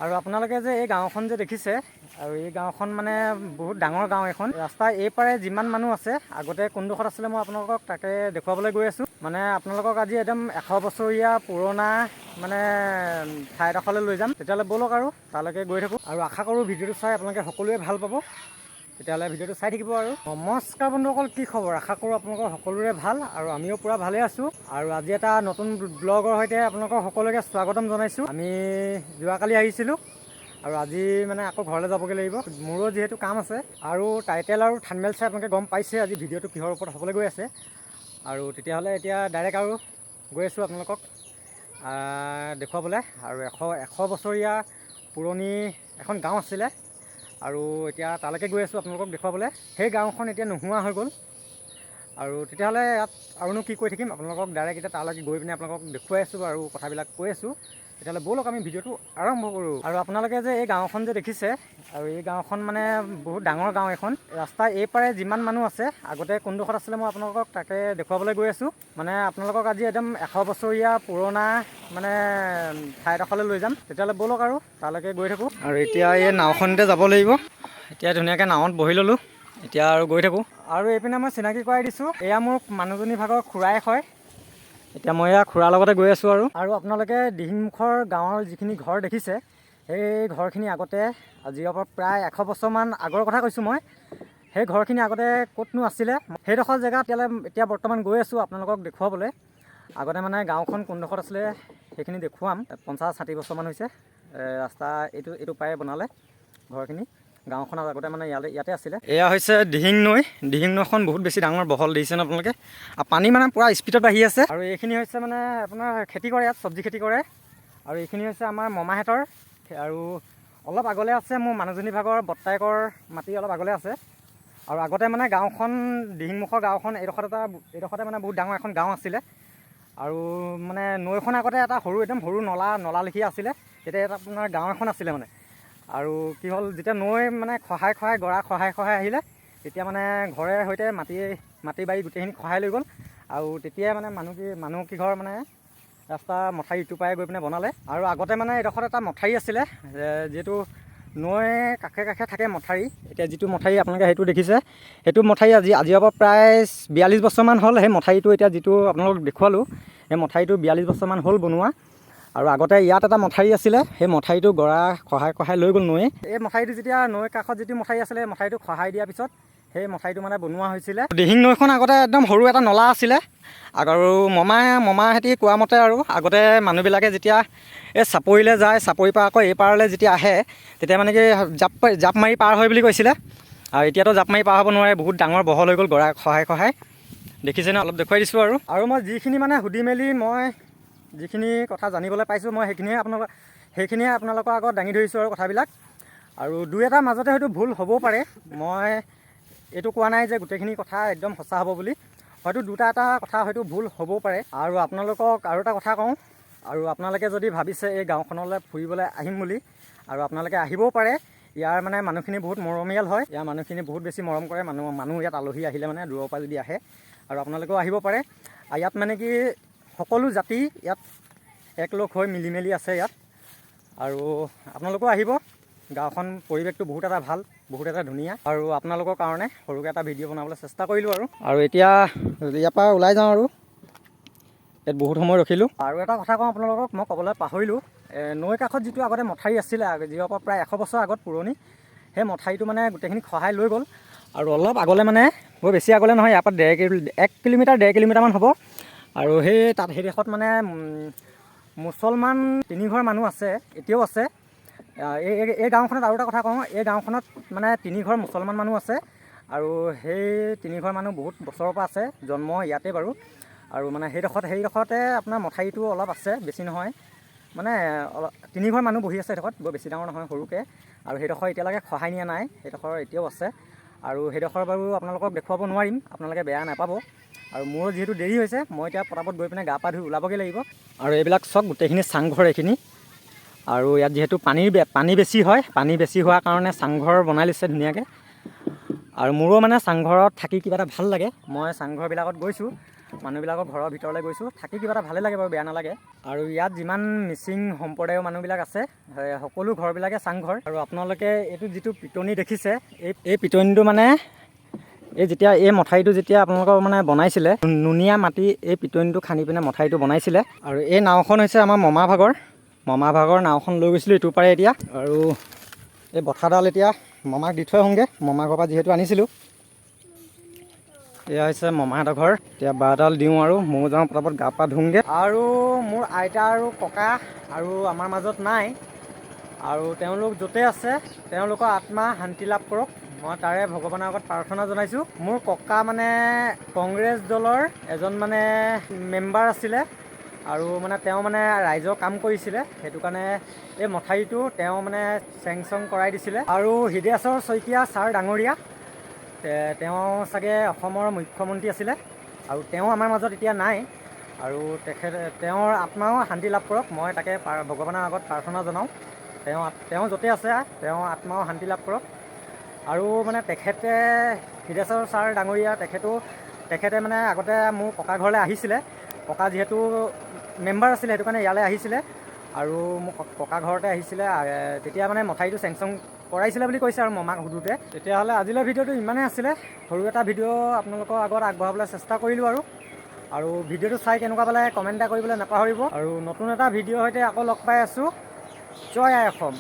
আৰু আপোনালোকে যে এই গাঁওখন যে দেখিছে আৰু এই গাঁওখন মানে বহুত ডাঙৰ গাঁও এখন। ৰাস্তা এইপাৰে যিমান মানুহ আছে আগতে কোনডোখৰত আছিলে মই আপোনালোকক তাকে দেখুৱাবলৈ গৈ আছোঁ। মানে আপোনালোকক আজি একদম 100 বছৰীয়া পুৰণা মানে ঠাই এডোখৰলৈ লৈ যাম। তেতিয়াহ'লে ব'লক আৰু তালৈকে গৈ থাকোঁ আৰু আশা কৰোঁ ভিডিঅ'টো চাই আপোনালোকে সকলোৱে ভাল পাব। তেতিয়াহ'লে ভিডিঅ'টো চাই থাকিব আৰু। নমস্কাৰ বন্ধুসকল, কি খবৰ? আশা কৰোঁ আপোনালোকৰ সকলোৰে ভাল আৰু আমিও পূৰা ভালে আছোঁ। আৰু আজি এটা নতুন ব্লগৰ সৈতে আপোনালোকৰ সকলোকে স্বাগতম জনাইছোঁ। আমি যোৱাকালি আহিছিলোঁ আৰু আজি মানে আকৌ ঘৰলৈ যাবগৈ লাগিব। মোৰো যিহেতু কাম আছে আৰু টাইটেল আৰু থাম্বনেইল চাই আপোনালোকে গম পাইছে আজি ভিডিঅ'টো কিহৰ ওপৰত হ'বলৈ গৈ আছে। আৰু তেতিয়াহ'লে এতিয়া ডাইৰেক্ট আৰু গৈ আছোঁ আপোনালোকক দেখুৱাবলৈ। আৰু 100 বছৰীয়া পুৰণি এখন গাঁও আছিলে আৰু এতিয়া তালৈকে গৈ আছোঁ আপোনালোকক দেখুৱাবলৈ। সেই গাঁওখন এতিয়া নোহোৱা হৈ গ'ল। আৰু তেতিয়াহ'লে ইয়াত আৰুনো কি কৈ থাকিম, আপোনালোকক ডাইৰেক্ট এতিয়া তালৈকে গৈ পিনে আপোনালোকক দেখুৱাই আছোঁ আৰু কথাবিলাক কৈ আছোঁ। তেতিয়াহ'লে ব'লক আমি ভিডিঅ'টো আৰম্ভ কৰোঁ। আৰু আপোনালোকে যে এই গাঁওখন যে দেখিছে আৰু এই গাঁওখন মানে বহুত ডাঙৰ গাঁও এখন। ৰাস্তা এইপাৰে যিমান মানুহ আছে আগতে কোনডোখৰত আছিলে মই আপোনালোকক তাকে দেখুৱাবলৈ গৈ আছোঁ। মানে আপোনালোকক আজি একদম 100 বছৰীয়া পুৰণা মানে ঠাই এডোখৰলৈ লৈ যাম। তেতিয়াহ'লে ব'লক আৰু তালৈকে গৈ থাকোঁ। আৰু এতিয়া এই নাওখনতে যাব লাগিব। এতিয়া ধুনীয়াকৈ নাৱত বহি ল'লোঁ। এতিয়া আৰু গৈ থাকোঁ। আৰু এইপিনে মই চিনাকি কৰাই দিছোঁ, এয়া মোৰ মানুহজনী ভাগৰ খুৰাই হয়। এতিয়া মই এয়া খুৰাৰ লগতে গৈ আছোঁ। আৰু আপোনালোকে দিহিংমুখৰ গাঁৱৰ যিখিনি ঘৰ দেখিছে সেই ঘৰখিনি আগতে আজিৰ পৰা প্ৰায় 100 বছৰমান আগৰ কথা কৈছোঁ মই। সেই ঘৰখিনি আগতে ক'তনো আছিলে সেইডোখৰ জেগাত এতিয়া বৰ্তমান গৈ আছোঁ আপোনালোকক দেখুৱাবলৈ। আগতে মানে গাঁওখন কোনডোখৰত আছিলে সেইখিনি দেখুৱাম। 50-60 বছৰমান হৈছে ৰাস্তা এইটো পাৰে বনালে ঘৰখিনি। গাঁওখন আগতে মানে ইয়াতে আছিলে। এয়া হৈছে দিহিং নৈ। দিহিং নৈখন বহুত বেছি ডাঙৰ বহল দেখিছেনে আপোনালোকে? আৰু পানী মানে পূৰা স্পীডত বাঢ়ি আছে। আৰু এইখিনি হৈছে মানে আপোনাৰ খেতি কৰে, ইয়াত চব্জি খেতি কৰে। আৰু এইখিনি হৈছে আমাৰ মমাহঁতৰ। আৰু অলপ আগলৈ আছে মোৰ মানুহজনী ভাগৰ বৰ্তায়েকৰ মাটি অলপ আগলৈ আছে। আৰু আগতে মানে গাঁওখন দিহিংমুখৰ গাঁওখন এইডোখৰতে মানে বহুত ডাঙৰ এখন গাঁও আছিলে। আৰু মানে নৈখন আগতে এটা একদম সৰু নলা লেখীয়া আছিলে। তেতিয়া এটা আপোনাৰ গাঁও এখন আছিলে মানে। আৰু কি হ'ল, যেতিয়া নৈ মানে গৰা খহাই আহিলে তেতিয়া মানে ঘৰে সৈতে মাটি বাৰী গোটেইখিনি খহাই লৈ গ'ল। আৰু তেতিয়াই মানে মানুহ কিঘৰ মানে ৰাস্তা মথাউৰি ইটো পাৰে গৈ পিনে বনালে। আৰু আগতে মানে এইডোখৰত এটা মথাউৰি আছিলে, যিহেতু নৈ কাষে থাকে মথাউৰি। এতিয়া যিটো মথাউৰি আপোনালোকে সেইটো দেখিছে, সেইটো মথাউৰি আজিৰ পৰা প্ৰায় 42 বছৰমান হ'ল। সেই মথাউৰিটো এতিয়া যিটো আপোনালোকক দেখুৱালোঁ সেই মথাউৰিটো 42 বছৰমান হ'ল বনোৱা। আৰু আগতে ইয়াত এটা মথাউৰি আছিলে, সেই মথাউৰিটো গৰা খহাই লৈ গ'ল নৈয়ে। এই মথাউৰিটো যেতিয়া নৈৰ কাষত যিটো মথাউৰি আছিলে সেই মথাউৰিটো খহাই দিয়াৰ পিছত সেই মথাউৰিটো মানে বনোৱা হৈছিলে। দিহিং নৈখন আগতে একদম সৰু এটা নলা আছিলে। আৰু মমাহঁতি কোৱা মতে আৰু আগতে মানুহবিলাকে যেতিয়া এই চাপৰিলৈ যায়, চাপৰিৰ পৰা আকৌ এই পাৰলৈ যেতিয়া আহে তেতিয়া মানে কি জাপ মাৰি পাৰ হয় বুলি কৈছিলে। আৰু এতিয়াতো জাপ মাৰি পাৰ হ'ব নোৱাৰে, বহুত ডাঙৰ বহল হৈ গ'ল গৰা খহাই দেখিছেনে? অলপ দেখুৱাই দিছোঁ। আৰু মই যিখিনি মানে সুধি মেলি মই যিখিনি কথা জানিবলৈ পাইছোঁ মই সেইখিনিয়ে আপোনালোকৰ আগত দাঙি ধৰিছোঁ আৰু কথাবিলাক। আৰু দুই এটাৰ মাজতে হয়তো ভুল হ'বও পাৰে। মই এইটো কোৱা নাই যে গোটেইখিনি কথা একদম সঁচা হ'ব বুলি। হয়তো দুটা এটা কথা হয়তো ভুল হ'বও পাৰে। আৰু আপোনালোকক আৰু এটা কথা কওঁ, আৰু আপোনালোকে যদি ভাবিছে এই গাঁওখনলৈ ফুৰিবলৈ আহিম বুলি, আৰু আপোনালোকে আহিবও পাৰে। ইয়াৰ মানে মানুহখিনি বহুত মৰমীয়াল হয়। ইয়াৰ মানুহখিনি বহুত বেছি মৰম কৰে। মানুহ ইয়াত আলহী আহিলে মানে দূৰৰ পৰা যদি আহে আৰু আপোনালোকেও আহিব পাৰে। আৰু ইয়াত মানে কি সকলো জাতি ইয়াত একলগ হৈ মিলি মেলি আছে ইয়াত। আৰু আপোনালোকেও আহিব। গাঁওখন পৰিৱেশটো বহুত এটা ভাল, বহুত এটা ধুনীয়া। আৰু আপোনালোকৰ কাৰণে সৰুকৈ এটা ভিডিঅ' বনাবলৈ চেষ্টা কৰিলোঁ। আৰু এতিয়া ইয়াৰ পৰা ওলাই যাওঁ। আৰু ইয়াত বহুত সময় ৰখিলোঁ। আৰু এটা কথা কওঁ আপোনালোকক, মই ক'বলৈ পাহৰিলোঁ। নৈৰ কাষত যিটো আগতে মথাউৰি আছিলে, যিহৰ পৰা প্ৰায় 100 বছৰ আগত পুৰণি, সেই মথাউৰিটো মানে গোটেইখিনি খহাই লৈ গ'ল। আৰু অলপ আগলৈ মানে বৰ বেছি আগলৈ নহয়, ইয়াৰ পৰা 1 কিলোমিটাৰ 1.5 কিলোমিটাৰমান হ'ব। আৰু সেই দেশত মানে মুছলমান 3 ঘৰ মানুহ আছে, এতিয়াও আছে। এই গাঁওখনত আৰু এটা কথা কওঁ, এই গাঁওখনত মানে 3 ঘৰ মুছলমান মানুহ আছে। আৰু সেই 3 ঘৰ মানুহ বহুত বছৰৰ পৰা আছে, জন্ম ইয়াতে বাৰু। আৰু মানে সেইডোখৰতে আপোনাৰ মথাউৰিটো অলপ আছে, বেছি নহয়। মানে 3 ঘৰ মানুহ বহি আছে সেইডোখৰত, বৰ বেছি ডাঙৰ নহয়, সৰুকৈ। আৰু সেইডোখৰ এতিয়ালৈকে খহাই নিয়া নাই, সেইডোখৰ এতিয়াও আছে। আৰু সেইডোখৰ বাৰু আপোনালোকক দেখুৱাব নোৱাৰিম, আপোনালোকে বেয়া নাপাব। আৰু মোৰ যিহেতু দেৰি হৈছে, মই এতিয়া পটাপট গৈ পিনে গা পা ধুই ওলাবগৈ লাগিব। আৰু এইবিলাক চব গোটেইখিনি চাংঘৰ এইখিনি। আৰু ইয়াত যিহেতু পানী বেছি হয়, পানী বেছি হোৱাৰ কাৰণে চাংঘৰ বনাই লৈছে ধুনীয়াকৈ। আৰু মোৰো মানে চাংঘৰত থাকি কিবা এটা ভাল লাগে। মই চাংঘৰবিলাকত গৈছোঁ মানুহবিলাকৰ ঘৰৰ ভিতৰলৈ গৈছোঁ। থাকি কিবা এটা ভালেই লাগে বাৰু, বেয়া নালাগে। আৰু ইয়াত যিমান মিচিং সম্প্ৰদায়ৰ মানুহবিলাক আছে, সকলো ঘৰবিলাকে চাংঘৰ। আৰু আপোনালোকে এইটো যিটো পিটনি দেখিছে, এই পিটনিটো মানে যেতিয়া এই মথাউৰিটো যেতিয়া আপোনালোকৰ মানে বনাইছিলে, নুনীয়া মাটি এই পিটনিটো খান্দি পিনে মথাউৰিটো বনাইছিলে। আৰু এই নাওখন হৈছে আমাৰ মামা ভাগৰ নাওখন লৈ গৈছিলোঁ ইটোৰ পাৰে এতিয়া। আৰু এই বঠাডাল এতিয়া মামাক দি থৈ আহোঁগৈ, মামাৰ ঘৰৰ পৰা যিহেতু আনিছিলোঁ। এয়া হৈছে মামাহঁতৰ ঘৰ। এতিয়া বাঁহডাল দিওঁ আৰু ময়ো যাওঁ পটাপট গা পা ধুওঁগৈ। আৰু মোৰ আইতা আৰু ককা আৰু আমাৰ মাজত নাই, আৰু তেওঁলোক য'তে আছে তেওঁলোকৰ আত্মা শান্তি লাভ কৰক, মই তাৰে ভগৱানৰ আগত প্ৰাৰ্থনা জনাইছোঁ। মোৰ ককা মানে কংগ্ৰেছ দলৰ এজন মানে মেম্বাৰ আছিলে, আৰু মানে তেওঁ মানে ৰাইজৰ কাম কৰিছিলে, সেইটো কাৰণে এই মথাউৰিটো তেওঁ মানে চেংচং কৰাই দিছিলে। আৰু হৃদয়াশ্বৰ শইকীয়া ছাৰ ডাঙৰীয়া, তেওঁ চাগে অসমৰ মুখ্যমন্ত্ৰী আছিলে, আৰু তেওঁ আমাৰ মাজত এতিয়া নাই। আৰু তেওঁৰ আত্মাও শান্তি লাভ কৰক, মই তাকে ভগৱানৰ আগত প্ৰাৰ্থনা জনাওঁ। তেওঁ য'তে আছে তেওঁ আত্মাও শান্তি লাভ কৰক। আৰু মানে তেখেতে হৃদয়াশ্বৰ ছাৰ ডাঙৰীয়া তেখেতে মানে আগতে মোৰ ককা ঘৰলৈ আহিছিলে। ককা যিহেতু মেম্বাৰ আছিলে, সেইটো কাৰণে ইয়ালৈ আহিছিলে, আৰু মোক ককা ঘৰতে আহিছিলে। তেতিয়া মানে মথাউৰিটো চেংচং কৰাইছিলে বুলি কৈছে আৰু মামাক সুধোতে। তেতিয়াহ'লে আজিলৈ ভিডিঅ'টো ইমানেই আছিলে। সৰু এটা ভিডিঅ' আপোনালোকৰ আগত আগবঢ়াবলৈ চেষ্টা কৰিলোঁ। আৰু ভিডিঅ'টো চাই কেনেকুৱা পালে কমেণ্ট এটা কৰিবলৈ নাপাহৰিব। আৰু নতুন এটা ভিডিঅ'ৰ সৈতে আকৌ লগ পাই আছোঁ। জয় আই অসম।